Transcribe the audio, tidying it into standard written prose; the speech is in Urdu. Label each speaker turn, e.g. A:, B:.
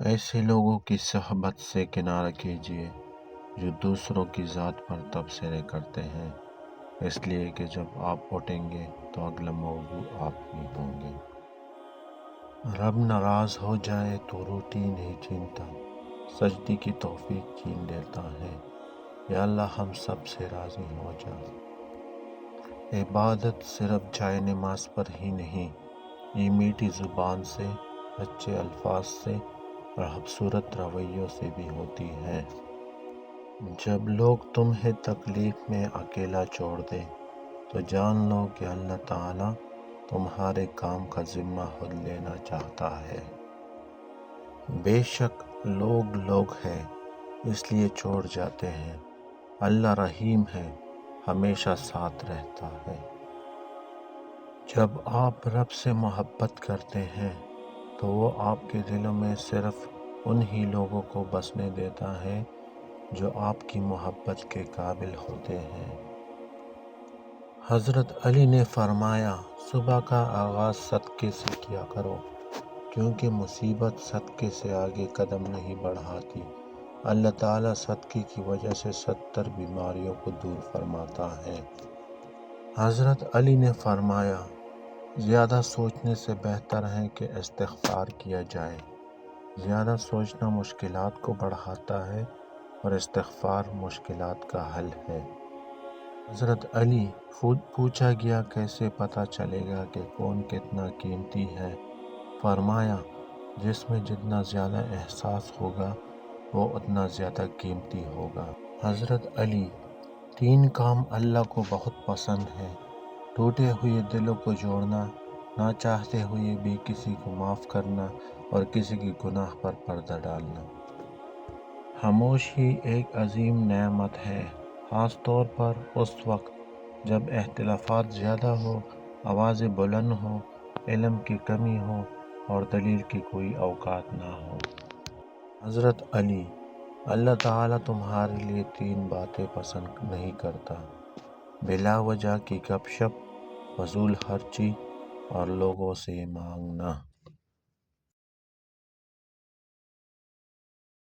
A: ایسے لوگوں کی صحبت سے کنارہ کیجیے جو دوسروں کی ذات پر تبصرے کرتے ہیں، اس لیے کہ جب آپ اٹھیں گے تو اگلا موضوع آپ ہی ہوں گے۔ رب ناراض ہو جائے تو روٹی نہیں چھینتا، سجدے کی توفیق چھین لیتا ہے۔ یا اللہ ہم سب سے راضی ہو جا۔ عبادت صرف جائے نماز پر ہی نہیں، یہ میٹھی زبان سے، اچھے الفاظ سے اور خوبصورت رویوں سے بھی ہوتی ہے۔ جب لوگ تمہیں تکلیف میں اکیلا چھوڑ دیں تو جان لو کہ اللہ تعالیٰ تمہارے کام کا ذمہ خود لینا چاہتا ہے۔ بے شک لوگ ہیں اس لیے چھوڑ جاتے ہیں، اللہ رحیم ہے، ہمیشہ ساتھ رہتا ہے۔ جب آپ رب سے محبت کرتے ہیں تو وہ آپ کے دلوں میں صرف انہی لوگوں کو بسنے دیتا ہے جو آپ کی محبت کے قابل ہوتے ہیں۔ حضرت علی نے فرمایا، صبح کا آغاز صدقے سے کیا کرو، کیونکہ مصیبت صدقے سے آگے قدم نہیں بڑھاتی۔ اللہ تعالیٰ صدقے کی وجہ سے 70 بیماریوں کو دور فرماتا ہے۔ حضرت علی نے فرمایا، زیادہ سوچنے سے بہتر ہے کہ استغفار کیا جائے۔ زیادہ سوچنا مشکلات کو بڑھاتا ہے اور استغفار مشکلات کا حل ہے۔ حضرت علی پوچھا گیا، کیسے پتہ چلے گا کہ کون کتنا قیمتی ہے؟ فرمایا، جس میں جتنا زیادہ احساس ہوگا وہ اتنا زیادہ قیمتی ہوگا۔ حضرت علی، 3 کام اللہ کو بہت پسند ہیں: ٹوٹے ہوئے دلوں کو جوڑنا، نہ چاہتے ہوئے بھی کسی کو معاف کرنا اور کسی کے گناہ پر پردہ ڈالنا۔ خاموشی ایک عظیم نعمت ہے، خاص طور پر اس وقت جب اختلافات زیادہ ہوں، آوازیں بلند ہوں، علم کی کمی ہو اور دلیل کی کوئی اوقات نہ ہو۔ حضرت علی، اللہ تعالیٰ تمہارے لیے 3 باتیں پسند نہیں کرتا: بلا وجہ کی گپ شپ، فضول خرچی اور لوگوں سے مانگنا۔